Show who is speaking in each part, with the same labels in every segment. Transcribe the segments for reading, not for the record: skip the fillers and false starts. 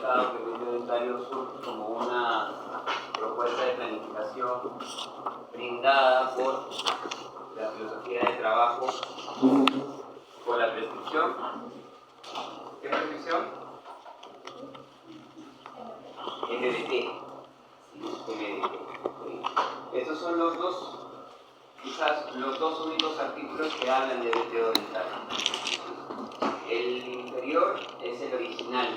Speaker 1: Cada equilibrio dentario surge como una propuesta de planificación brindada por la filosofía de trabajo por la prescripción. ¿Qué prescripción? MDT. Estos son los dos, quizás los dos únicos artículos que hablan de verteo dental. El inferior es el original,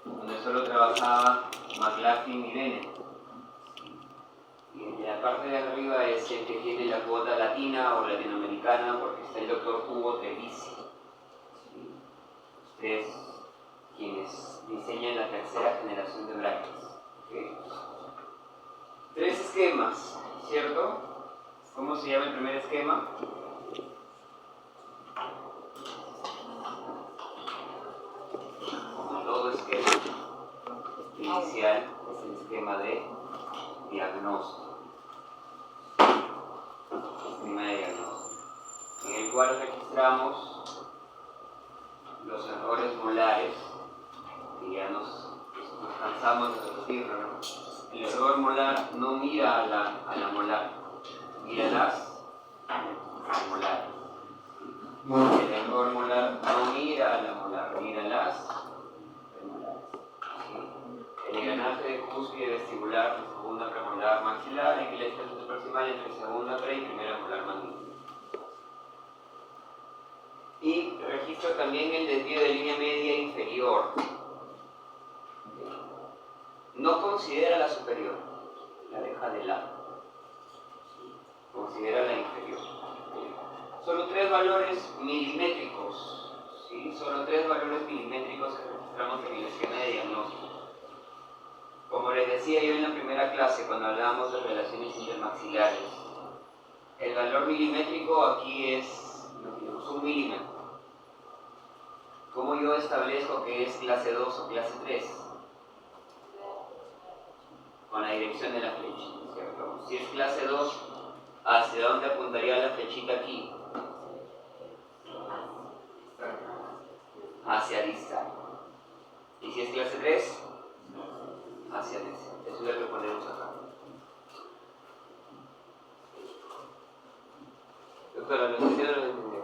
Speaker 1: donde solo trabajaba McLaughlin y Bennett. Y la parte de arriba es el que tiene la cuota latina o latinoamericana, porque está el doctor Hugo Trevisi. Tres quienes diseñan la tercera generación de brackets. ¿Okay? Tres esquemas, ¿cierto? ¿Cómo se llama el primer esquema? Como todo esquema inicial es el esquema de diagnóstico. Esquema de diagnóstico, en el cual registramos los errores molares, que ya nos cansamos de repetirlo, ¿no? El error molar no mira a la molar, mira las molares. El error molar no mira a la molar, mira las premolares. El engranaje de cúspide vestibular, segunda premolar maxilar, equilátero proximal entre segunda pre y primera molar mandíbula. Y registro también el desvío de línea media inferior. No considera la superior, la deja de lado. Considera la inferior. Solo tres valores milimétricos, ¿sí? Solo tres valores milimétricos que registramos en el esquema de diagnóstico. Como les decía yo en la primera clase, cuando hablábamos de relaciones intermaxilares, el valor milimétrico aquí es 1 milímetro. ¿Cómo yo establezco que es clase 2 o clase 3? Con la dirección de la flecha, ¿cierto? Si es clase 2, ¿hacia dónde apuntaría la flechita aquí? Hacia distal. Y si es clase 3, hacia distal. Eso es lo que ponemos acá. Doctora, ¿lo entendió o no lo entendió?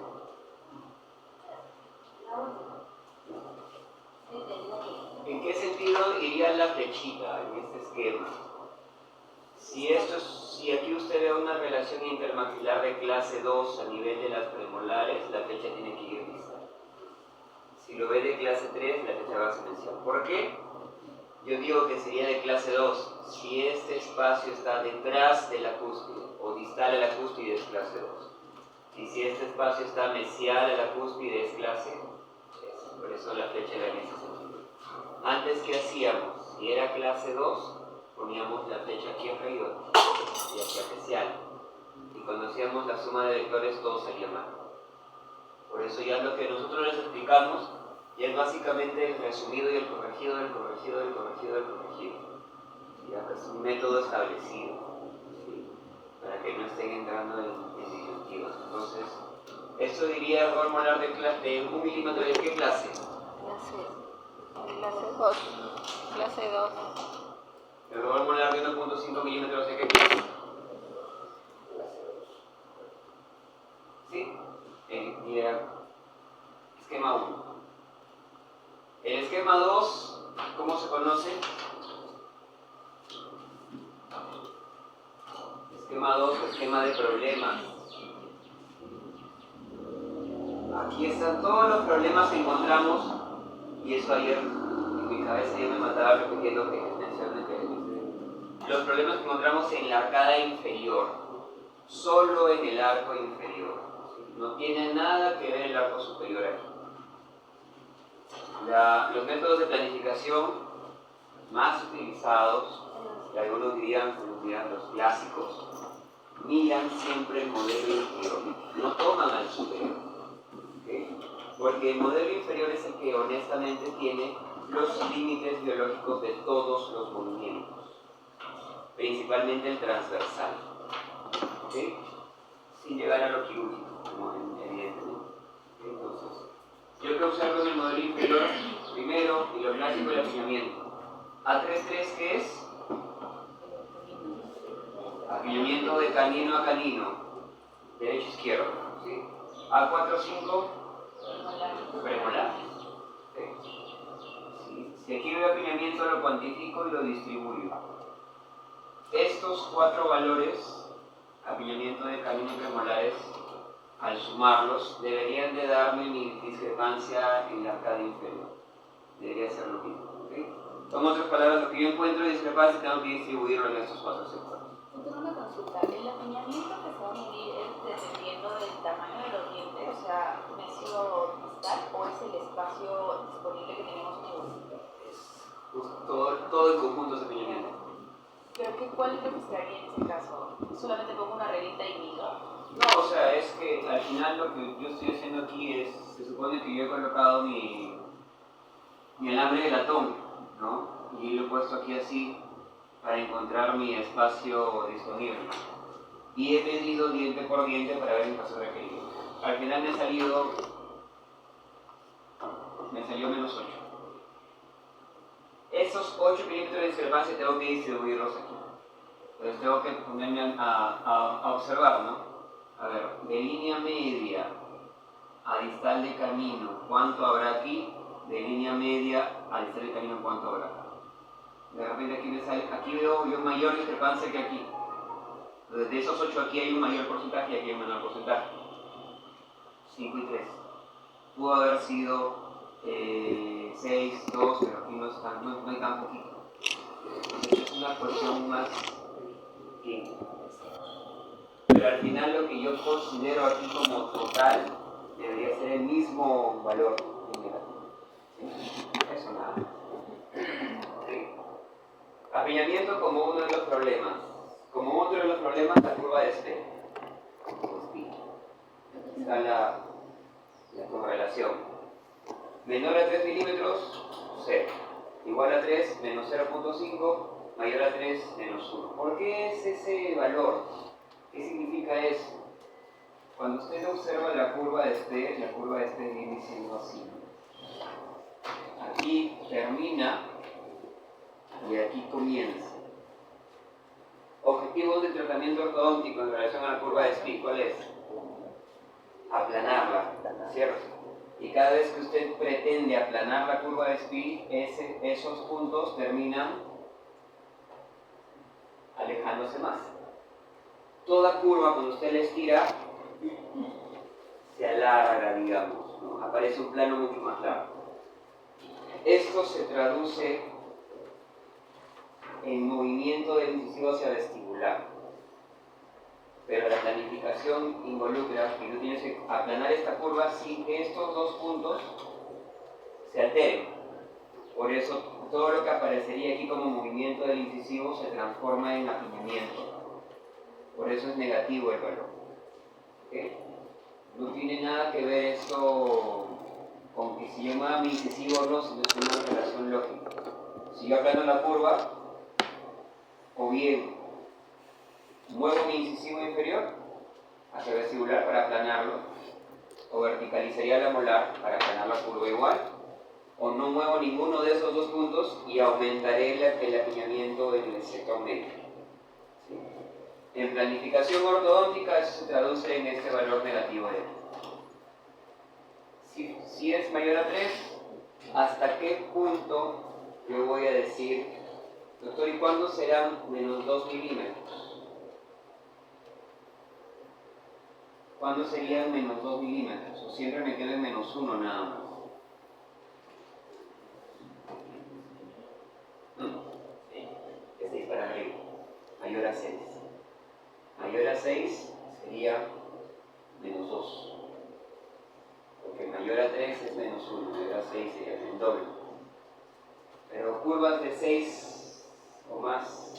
Speaker 1: ¿En qué sentido iría la flechita en este esquema? Si aquí usted ve una relación intermaxilar de clase 2 a nivel de las premolares, la flecha tiene que ir distal. Si lo ve de clase 3, la flecha va exponencial. ¿Por qué? Yo digo que sería de clase 2. Si este espacio está detrás de la cúspide o distal a la cúspide, es clase 2. Y si este espacio está mesial a la cúspide, es clase 3. Por eso la flecha era en ese sentido. Antes, ¿qué hacíamos? Si era clase 2, poníamos la flecha aquí arriba y hacia mesial. Y cuando hacíamos la suma de vectores, todo salía mal. Por eso ya lo que nosotros les explicamos ya es básicamente el resumido y el corregido del corregido del corregido del corregido. Ya que es un método establecido, ¿sí? Para que no estén entrando en disyuntivos. Entonces, esto diría error molar de 1 milímetro. ¿De qué clase?
Speaker 2: Clase 2. Clase 2.
Speaker 1: Error molar de 1.5 milímetros. ¿De qué clase? ¿Sí? Y era esquema 1. El esquema 2, ¿cómo se conoce? Esquema 2, esquema de problemas. Aquí están todos los problemas que encontramos, y eso ayer en mi cabeza yo me mataba repitiendo que mencioné que los problemas que encontramos en la arcada inferior, solo en el arco inferior. No tiene nada que ver el arco superior aquí. Los métodos de planificación más utilizados, y algunos dirían los clásicos, miran siempre el modelo inferior, no toman al superior. ¿Okay? Porque el modelo inferior es el que honestamente tiene los límites biológicos de todos los movimientos, principalmente el transversal, ¿okay? Sin llegar a lo quirúrgico, como evidentemente. Entonces, yo que observo en el modelo inferior Primero, y lo clásico, el apiñamiento. A3-3, ¿qué es? Apiñamiento de canino a canino, derecho-izquierdo. ¿Sí? A4-5, premolar. ¿Sí? Si aquí veo apiñamiento, lo cuantifico y lo distribuyo. Estos 4 valores, apiñamiento de canino y premolares, al sumarlos, deberían de darme mi discrepancia en la arcada inferior. Debería ser lo mismo. ¿Okay? En otras palabras, lo que yo encuentro de discrepancia tengo que distribuirlo en estos 4 sectores.
Speaker 2: Tengo una consulta. El apiñamiento que se va a medir es dependiendo del tamaño de los dientes, o sea, mesio distal, o es el espacio disponible que tenemos en el bolsillo.
Speaker 1: Todo el conjunto es apiñamiento.
Speaker 2: Pero ¿cuál es lo que se haría en ese caso? ¿Solamente pongo una reglita y mido?
Speaker 1: No, o sea, es que al final lo que yo estoy haciendo aquí es, se supone que yo he colocado mi alambre de latón, ¿no? Y lo he puesto aquí así para encontrar mi espacio disponible. Y he medido diente por diente para ver mi espacio requerido. Al final me salió menos 8. Esos 8 milímetros de discrepancia tengo que distribuirlos aquí. Entonces tengo que ponerme a observar, ¿no? A ver, de línea media a distal de camino, ¿cuánto habrá aquí? De línea media a distal de camino, ¿cuánto habrá acá? De repente aquí me sale, aquí veo yo mayor discrepancia que aquí. Entonces de esos 8 aquí hay un mayor porcentaje y aquí hay un menor porcentaje. 5 y 3. Pudo haber sido 6, 2, pero aquí no hay tan poquito. Entonces es una cuestión más que... Pero al final lo que yo considero aquí como total debería ser el mismo valor negativo. ¿Sí? Eso nada. ¿Sí? Apiñamiento como uno de los problemas. Como otro de los problemas, la curva de Speck. Está la correlación. Menor a 3 milímetros, 0. Igual a 3, menos 0.5, mayor a 3, menos 1. ¿Por qué es ese valor? ¿Qué significa eso? Cuando usted observa la curva de Speck viene siendo así. Aquí termina y aquí comienza. Objetivos del tratamiento ortodóntico en relación a la curva de Speck, ¿cuál es? Aplanarla, ¿cierto? Y cada vez que usted pretende aplanar la curva de Speck, esos puntos terminan alejándose más. Toda curva, cuando usted la estira, se alarga, digamos, ¿no? Aparece un plano mucho más largo. Esto se traduce en movimiento del incisivo hacia vestibular. Pero la planificación involucra que tú tienes que aplanar esta curva sin que estos 2 puntos se alteren. Por eso todo lo que aparecería aquí como movimiento del incisivo se transforma en apiñamiento. Por eso es negativo el valor. ¿Okay? No tiene nada que ver esto con que si yo mueva mi incisivo o no, sino es una relación lógica. Si yo aplano la curva, o bien muevo mi incisivo inferior hacia vestibular para aplanarlo, o verticalizaría la molar para aplanar la curva igual, o no muevo ninguno de esos 2 puntos y aumentaré el apiñamiento en el sector medio. ¿Sí? En planificación ortodóntica eso se traduce en este valor negativo de aquí. Si es mayor a 3, ¿hasta qué punto yo voy a decir, doctor, ¿y cuándo serán menos 2 milímetros? ¿Cuándo serían menos 2 milímetros? ¿O siempre me quedo en menos 1 nada más? Es 6 para arriba. Mayor a 6. Mayor a 6 sería menos 2. Porque mayor a 3 es menos 1. Mayor a 6 sería el doble. Pero curvas de 6 o más,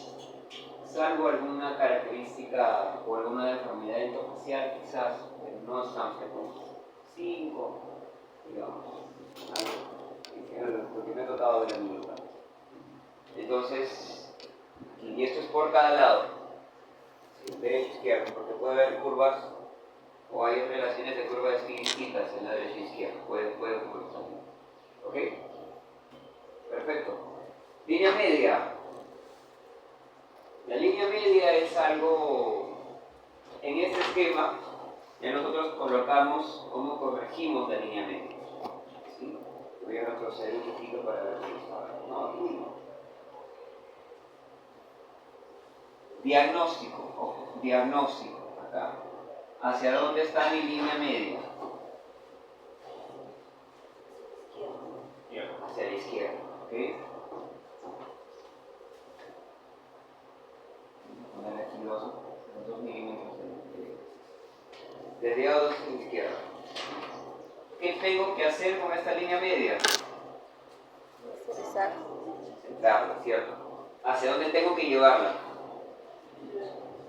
Speaker 1: salvo alguna característica o alguna deformidad endofacial quizás, pero no es tan frecuente. 5, digamos, algo, porque me he tratado de la misma. Entonces, y esto es por cada lado, derecha e izquierda, porque puede haber curvas o hay relaciones de curvas distintas en la derecha e izquierda, puede ocurrir también. ¿Ok? Perfecto. Línea media. La línea media es algo, en este esquema, ya nosotros colocamos cómo corregimos la línea media. ¿Sí? Voy a retroceder un poquito para ver si está. No, aquí no. Diagnóstico, ojo, diagnóstico, acá. ¿Hacia dónde está mi línea media? Hacia la izquierda, ¿ok? Voy a poner aquí los 2 milímetros desviados a la izquierda. ¿Qué tengo que hacer con esta línea media? Centrarla, ¿cierto? ¿Hacia dónde tengo que llevarla?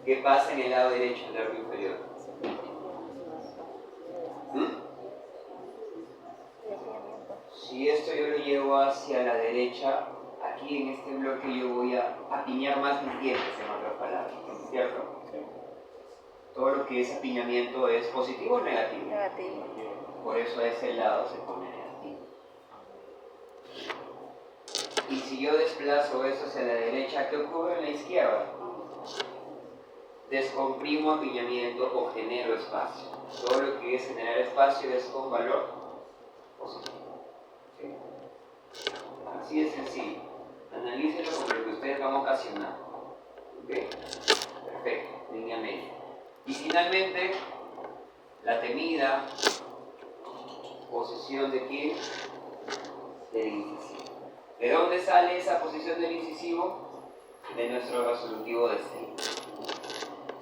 Speaker 1: ¿Qué pasa en el lado derecho del arco inferior? Si esto yo lo llevo hacia la derecha, aquí en este bloque yo voy a apiñar más mis dientes, en otras palabras, ¿cierto? Todo lo que es apiñamiento es positivo o negativo.
Speaker 2: Negativo.
Speaker 1: Por eso a ese lado se pone negativo. Y si yo desplazo eso hacia la derecha, ¿qué ocurre en la izquierda? Descomprimo apiñamiento o genero espacio. Todo lo que es generar espacio es con valor positivo. ¿Sí? Así de sencillo. Analícenlo con lo que ustedes van ocasionando. ¿Ok? Perfecto. Línea media. Y finalmente, la temida posición de quién? Del incisivo. ¿De dónde sale esa posición del incisivo? De nuestro resolutivo de Steiner.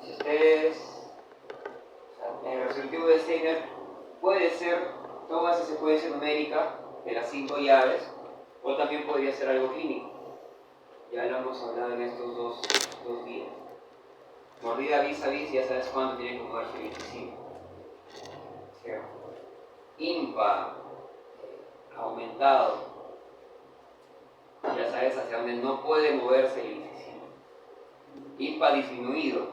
Speaker 1: Si ustedes, el resolutivo de Steiner puede ser toda esa secuencia numérica de las 5 llaves, o también podría ser algo clínico. Ya lo hemos hablado en estos dos días. Mordida vis a vis, ya sabes cuándo tiene que moverse el incisivo. ¿Cierto? Impar, aumentado, ya sabes hacia dónde no puede moverse el incisivo. Impar disminuido,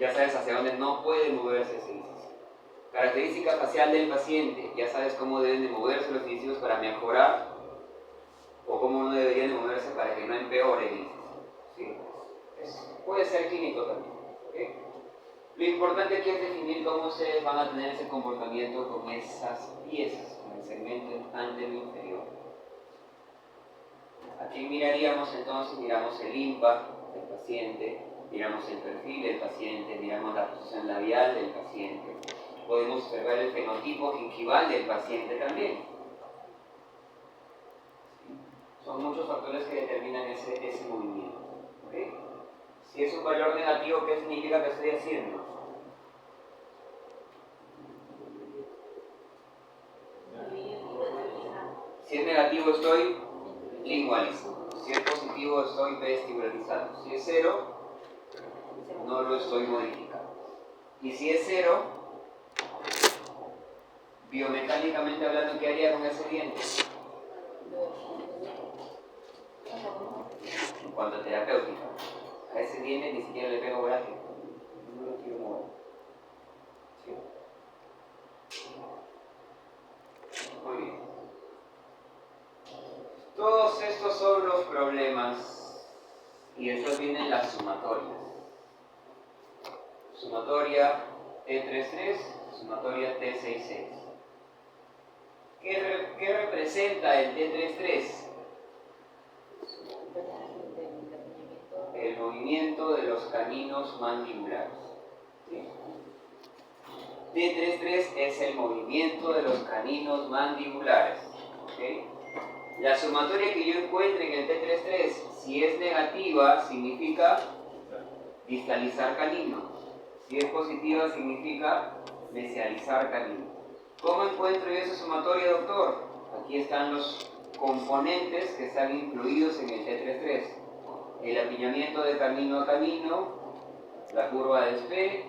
Speaker 1: ya sabes hacia dónde no puede moverse ese incisivo. Característica facial del paciente, ya sabes cómo deben de moverse los incisivos para mejorar o cómo no deberían de moverse para que no empeore el incisivo. ¿Sí? Puede ser clínico también. ¿Okay? Lo importante aquí es definir cómo ustedes van a tener ese comportamiento con esas piezas, con el segmento anterior e inferior. Aquí miraríamos entonces, miramos el IMPA del paciente, miramos el perfil del paciente, miramos la posición labial del paciente. Podemos observar el fenotipo gingival del paciente también. Son muchos factores que determinan ese movimiento. ¿Okay? Si es un valor negativo, ¿qué significa que estoy haciendo? Si es negativo, estoy lingualizando. Si es positivo, estoy vestibularizando. Si es 0, no lo estoy modificando. Y si es 0, biomecánicamente hablando, ¿qué haría con ese diente? En cuanto a terapéutica, a ese diente ni siquiera le pego volátil. No lo quiero mover. ¿Sí? Muy bien. Todos estos son los problemas y después vienen las sumatorias. Sumatoria T33, sumatoria T66. ¿Qué representa el T33? El movimiento de los caninos mandibulares. ¿Sí? T33 es el movimiento de los caninos mandibulares. ¿Okay? La sumatoria que yo encuentre en el T33, si es negativa, significa distalizar canino. Si es positiva, significa mesializar canino. ¿Cómo encuentro yo esa sumatoria, doctor? Aquí están los componentes que están incluidos en el T33. El apiñamiento de camino a camino, la curva de Spe,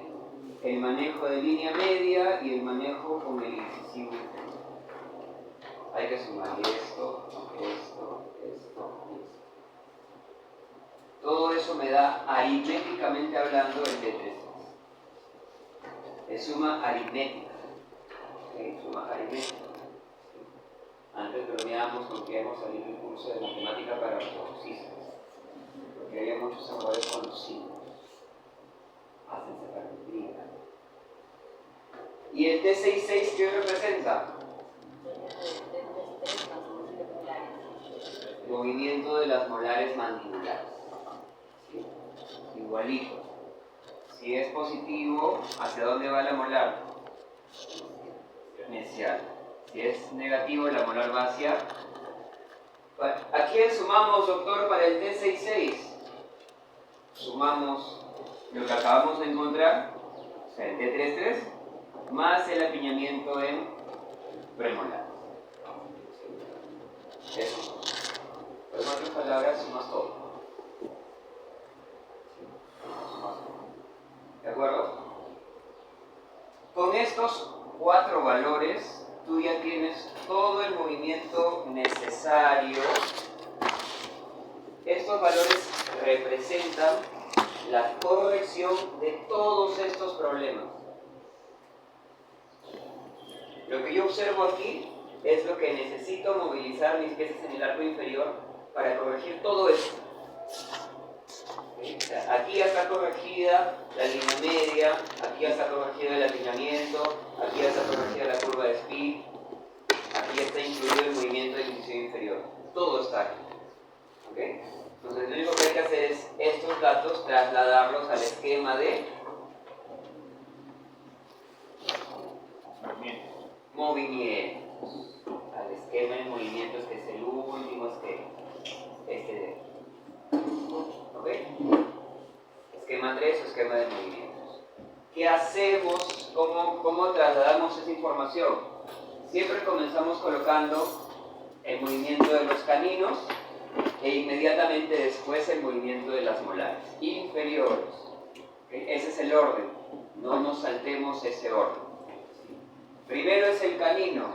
Speaker 1: el manejo de línea media y el manejo con el incisivo inferior. Hay que sumar esto. Todo eso me da, aritméticamente hablando, el T33. Es suma aritmética. ¿Okay? Suma aritmética. Antes bromeábamos con que íbamos a salir del curso de matemática para ortodoxistas, porque había muchos errores con los signos. Hacen separametría. ¿Y el T66 qué representa? Movimiento de las molares mandibulares. ¿Sí? Igualito. Si es positivo, ¿hacia dónde va la molar? Mesial. Si es negativo, la molar va hacia... ¿A quién sumamos, doctor, para el T66? Sumamos lo que acabamos de encontrar, o sea, el T33, más el apiñamiento en premolar. Eso. Pero en otras palabras, sumas todo. ¿De acuerdo? Con estos 4 valores, tú ya tienes todo el movimiento necesario. Estos valores representan la corrección de todos estos problemas. Lo que yo observo aquí es lo que necesito movilizar mis piezas en el arco inferior para corregir todo esto. Aquí ya está corregida la línea media, aquí ya está corregido el alineamiento, aquí ya está corregida la curva de Speed, aquí ya está incluido el movimiento de inclinación inferior. Todo está aquí. ¿Okay? Entonces lo único que hay que hacer es estos datos trasladarlos al esquema de movimientos. Al esquema de movimientos que es el último esquema. Este de aquí. ¿Ok? Esquema 3 o esquema de movimientos. ¿Qué hacemos? ¿Cómo trasladamos esa información? Siempre comenzamos colocando el movimiento de los caninos e inmediatamente después el movimiento de las molares inferiores. ¿Okay? Ese es el orden. No nos saltemos ese orden. Primero es el canino.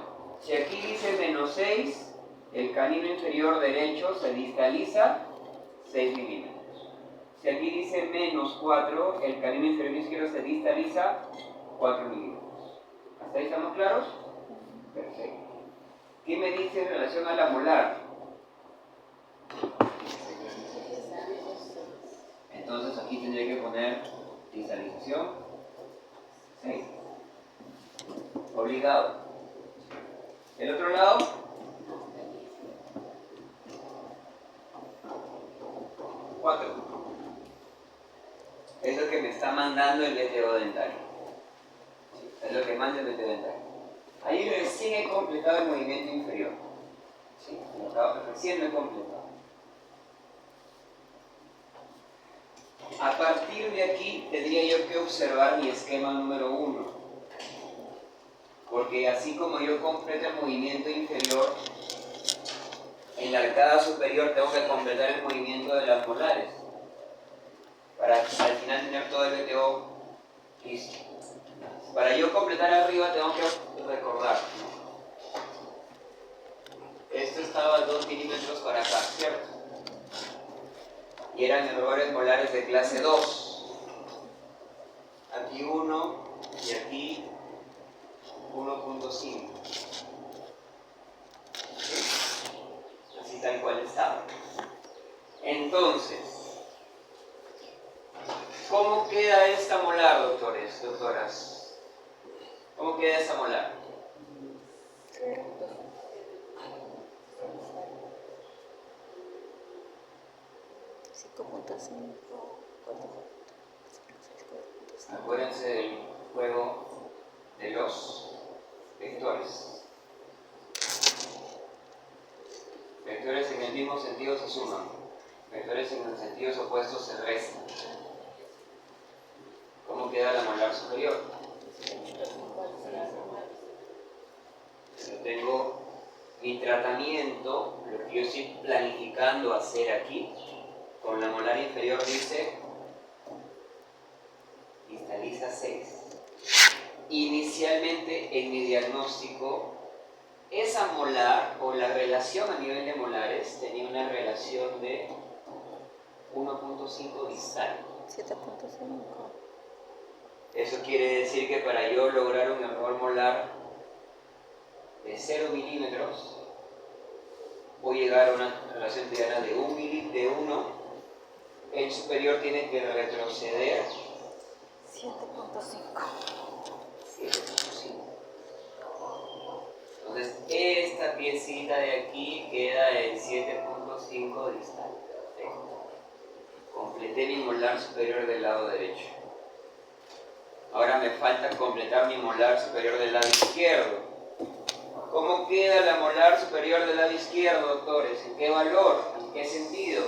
Speaker 1: Si aquí dice menos 6, el canino inferior derecho se distaliza 6 milímetros. Si aquí dice menos 4, el canino inferior izquierdo se distaliza 4 milímetros. ¿Hasta ahí estamos claros? Perfecto. ¿Qué me dice en relación a la molar? Entonces aquí tendré que poner distalización 6. Obligado. ¿El otro lado? Es lo que me está mandando el VTO dentario. Sí, es lo que manda el VTO dentario. Ahí recién he completado el movimiento inferior. Sí, recién lo he completado. A partir de aquí tendría yo que observar mi esquema número 1. Porque así como yo completo el movimiento inferior, en la arcada superior tengo que completar el movimiento de las molares. Para al final tener todo el VTO listo. Para yo completar arriba tengo que recordar, ¿no? Esto estaba 2 milímetros para acá, ¿cierto? Y eran errores molares de clase 2. Aquí 1 y aquí 1.5. Así tal cual estaba. Entonces, ¿cómo queda esta molar, doctores, doctoras? ¿Cómo queda esta molar? Acuérdense del juego de los vectores. Vectores en el mismo sentido se suman. Vectores en los sentidos opuestos se restan. ¿Cómo queda la molar superior? Yo tengo mi tratamiento, lo que yo estoy planificando hacer aquí, con la molar inferior dice distaliza 6. Inicialmente en mi diagnóstico, esa molar o la relación a nivel de molares tenía una relación de 1.5 distal.
Speaker 3: 7.5.
Speaker 1: Eso quiere decir que para yo lograr un error molar de 0 milímetros, voy a llegar a una relación triana de 1, el superior tiene que retroceder
Speaker 2: 7.5.
Speaker 1: 7.5. Entonces, esta piecita de aquí queda en 7.5 distal. Perfecto. Completé mi molar superior del lado derecho. Ahora me falta completar mi molar superior del lado izquierdo. ¿Cómo queda la molar superior del lado izquierdo, doctores? ¿En qué valor? ¿En qué sentido?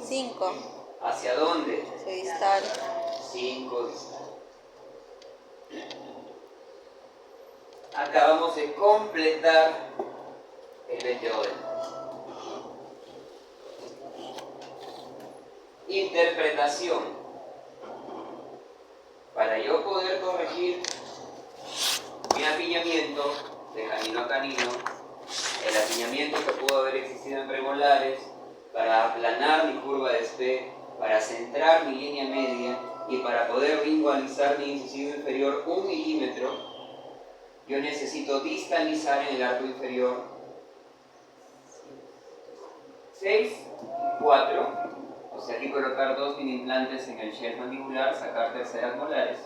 Speaker 2: 5.
Speaker 1: ¿Hacia dónde?
Speaker 2: Hacia distal.
Speaker 1: 5 distal. Acabamos de completar el VTO dental. Interpretación. Para yo poder corregir mi apiñamiento de canino a canino, el apiñamiento que pudo haber existido en premolares, para aplanar mi curva de Spe, para centrar mi línea media y para poder lingualizar mi incisivo inferior 1 milímetro, yo necesito distalizar en el arco inferior 6, 4, o sea, aquí colocar 2 mini implantes en el shelf mandibular, sacar terceras molares.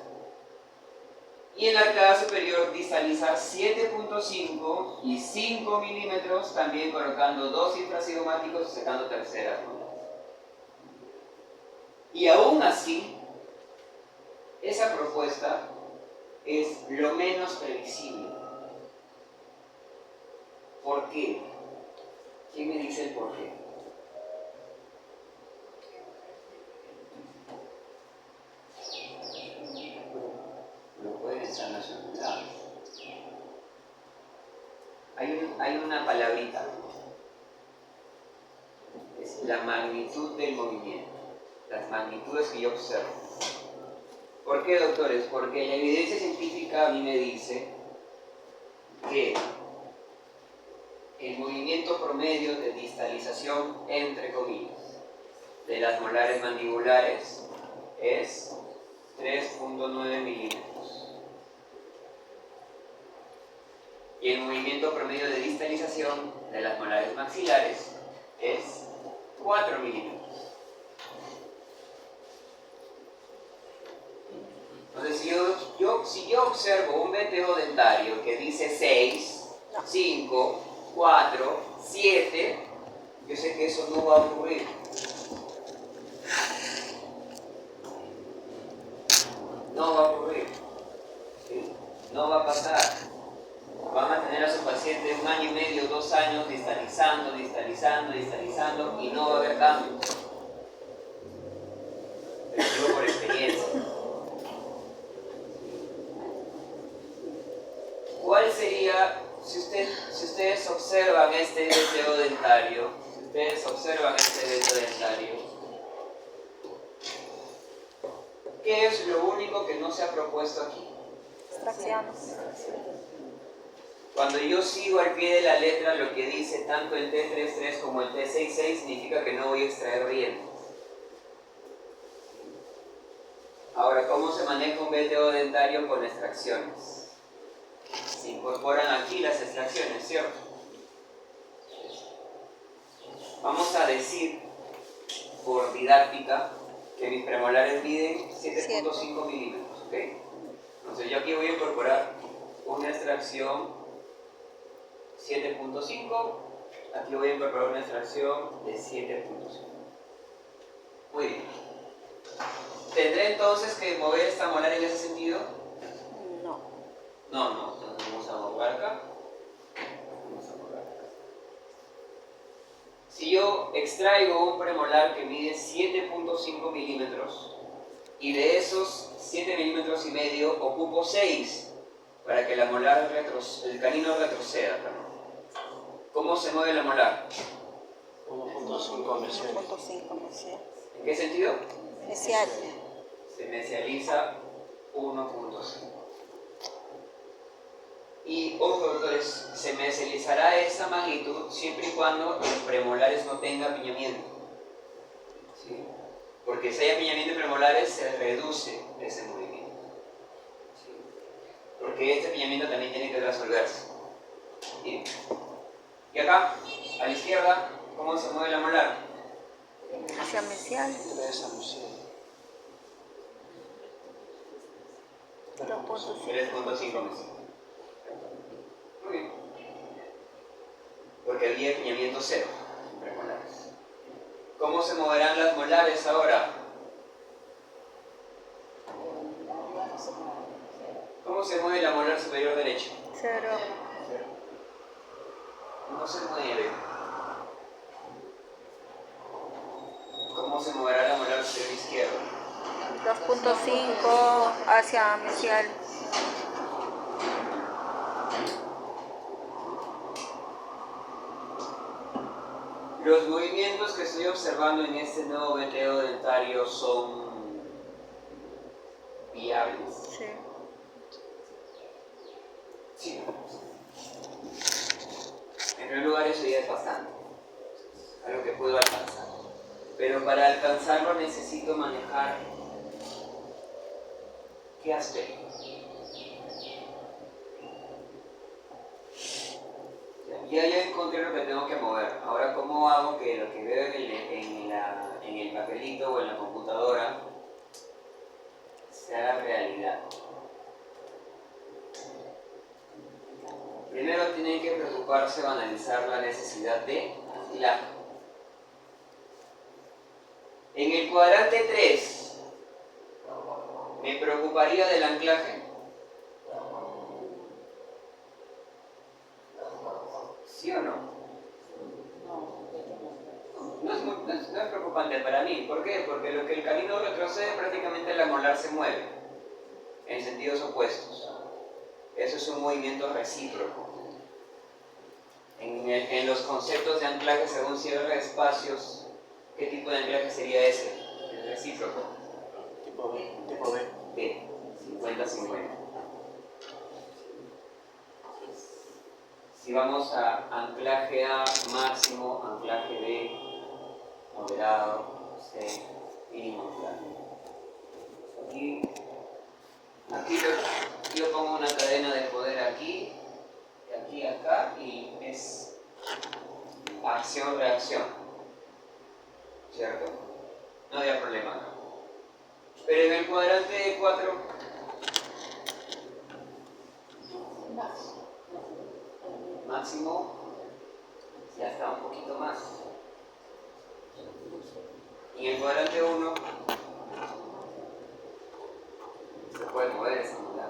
Speaker 1: Y en la arcada superior distalizar 7.5 y 5 milímetros, también colocando 2 infracigomáticos y sacando terceras molares. Y aún así, esa propuesta es lo menos previsible. ¿Por qué? ¿Quién me dice el por qué? No pueden estar nacionalizados. Hay una palabrita. Es la magnitud del movimiento. Las magnitudes que yo observo. ¿Por qué, doctores? Porque la evidencia científica a mí me dice que el movimiento promedio de distalización, entre comillas, de las molares mandibulares es 3.9 milímetros. Y el movimiento promedio de distalización de las molares maxilares es 4 milímetros. Entonces, si yo observo un VTO dentario que dice 6, 5, 4, 7, yo sé que eso no va a ocurrir. No va a ocurrir. ¿Sí? No va a pasar. Van a tener a su paciente 1 año y medio, 2 años distalizando y no va a haber cambio. Pero digo por experiencia. ¿Cuál sería, si ustedes observan este VTO dentario, ¿qué es lo único que no se ha propuesto aquí?
Speaker 2: Extracciones.
Speaker 1: Cuando yo sigo al pie de la letra lo que dice tanto el T33 como el T66, significa que no voy a extraer dientes. Ahora, ¿cómo se maneja un VTO dentario con extracciones? Se incorporan aquí las extracciones, ¿cierto? Vamos a decir, por didáctica, que mis premolares miden 7.5 milímetros, ¿ok? Entonces yo aquí voy a incorporar una extracción 7.5, aquí voy a incorporar una extracción de 7.5. Muy bien. ¿Tendré entonces que mover esta molar en ese sentido? No, entonces vamos a mover acá. Si yo extraigo un premolar que mide 7.5 milímetros y de esos 7 milímetros y medio ocupo 6 para que la molar el canino retroceda, ¿cómo se mueve la molar?
Speaker 3: 1.5 mesial.
Speaker 1: ¿En qué sentido?
Speaker 2: Mesial.
Speaker 1: Se mesializa 1.5. Y, ojo, doctores, se mesializará esa magnitud siempre y cuando los premolares no tengan apiñamiento. ¿Sí? Porque si hay apiñamiento de premolares, se reduce ese movimiento. ¿Sí? Porque este apiñamiento también tiene que resolverse. ¿Sí? Y acá, A la izquierda, ¿cómo se mueve la molar?
Speaker 4: Hacia mesial.
Speaker 3: 3 a mesial.
Speaker 4: 2.5.
Speaker 1: 3.5 meses. Muy bien. Porque había apiñamiento cero en premolares. ¿Cómo se moverán las molares ahora? ¿Cómo se mueve la molar superior derecha?
Speaker 4: 0.
Speaker 1: No se mueve. ¿Cómo se moverá la molar superior izquierda?
Speaker 4: 2.5 hacia mesial.
Speaker 1: Los movimientos que estoy observando en este nuevo veteo dentario son viables.
Speaker 4: Sí.
Speaker 1: Sí. En primer lugar, eso ya es bastante. Algo que puedo alcanzar. Pero para alcanzarlo necesito manejar ¿qué aspecto? Ya encontré lo que tengo que mover. Ahora, ¿cómo hago que lo que veo en el papelito o en la computadora se haga realidad? Primero tienen que preocuparse o analizar la necesidad de anclaje. En el cuadrante 3 me preocuparía del anclaje. ¿Sí o no? No es preocupante para mí. ¿Por qué? Porque lo que el canino retrocede prácticamente la molar se mueve en sentidos opuestos. Eso es un movimiento recíproco. En los conceptos de anclaje según cierre espacios, ¿qué tipo de anclaje sería ese? El recíproco.
Speaker 3: Tipo B. Tipo B.
Speaker 1: B, 50-50. Si vamos a anclaje A máximo, anclaje B moderado, C mínimo anclaje. Aquí yo pongo una cadena de poder aquí, de aquí a acá, y es acción-reacción, ¿cierto? No había problema acá. Pero en el cuadrante 4, máximo, ya está un poquito más. Y en el cuadrante 1, se puede mover esa molar.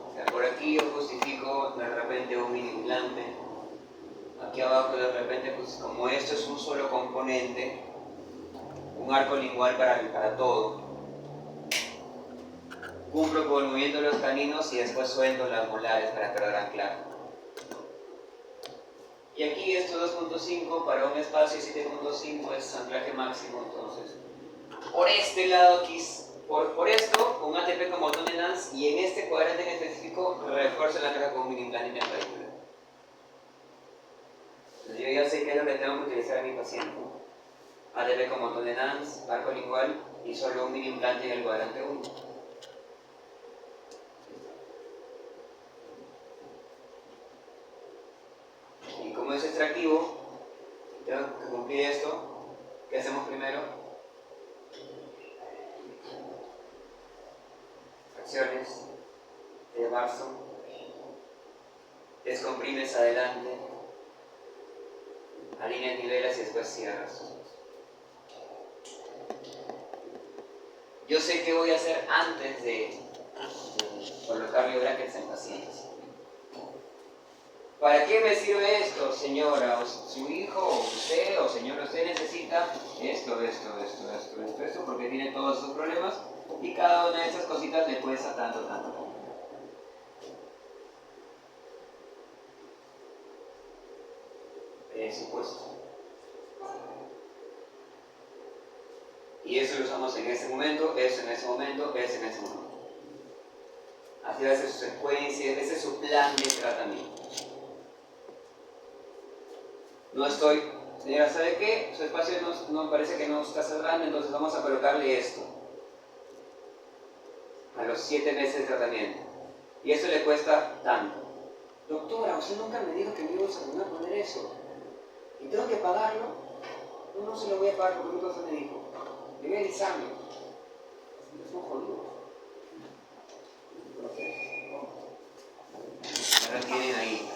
Speaker 1: O sea, por aquí yo justifico de repente un mini implante. Aquí abajo de repente, pues como esto es un solo componente, un arco lingual para todo. Cumplo con el movimiento de los caninos y después suelto las molares para perder anclaje. Y aquí esto 2.5 para un espacio 7.5 es anclaje máximo, entonces por este lado aquí, por esto, un ATP con botón de Nance, y en este cuadrante en específico refuerzo el anclaje con un mini implante intraventricular. Entonces yo ya sé qué es lo que tengo que utilizar en mi paciente. ATP con botón de Nance, arco lingual y solo un mini implante en el cuadrante 1. Y como es extractivo, tengo que cumplir esto. ¿Qué hacemos primero? Fracciones de Barson. Descomprimes adelante. Alineas, nivelas y después cierras. Yo sé qué voy a hacer antes de colocar brackets en pacientes. ¿Para qué me sirve esto, señora? O su hijo, o usted, o señora, usted necesita esto, porque tiene todos sus problemas y cada una de esas cositas le cuesta tanto. Presupuesto. Y eso lo usamos en ese momento, eso en ese momento, eso en ese momento. Así va a ser su secuencia, ese es su plan de tratamiento. No estoy, señora, ¿sabe qué? Su espacio no parece que no está cerrando, entonces vamos a colocarle esto a los 7 meses de tratamiento. Y eso le cuesta tanto.
Speaker 5: doctora, usted nunca me dijo que me iba a poner eso. Y tengo que pagarlo. No se lo voy a pagar porque mi cosa me dijo. Le voy a el examen. Son jodidos.
Speaker 1: Ya lo tienen ahí.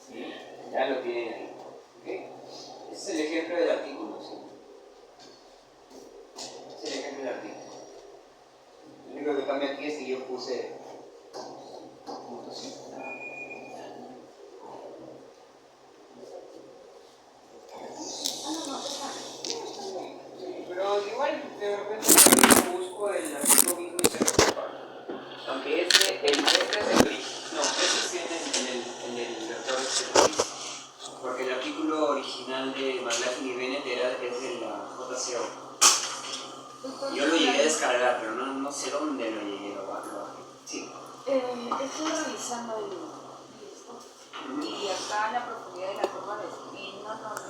Speaker 1: ¿Sí? Ya lo tienen ahí. ¿Ok? Ese es el ejemplo del artículo, ¿sí? Ese es el ejemplo del artículo. Lo único que cambia aquí es que yo puse puntos sí. Pero igual de repente busco el artículo mismo y se lo. Aunque este es el original. No, este es en el lector porque el artículo original de McLaughlin y Bennett es de la JCO. Yo lo llegué a descargar, pero no sé dónde lo llegué a bajar. Sí.
Speaker 2: Estoy revisando el esto. Y acá en la profundidad de la curva de spin no nos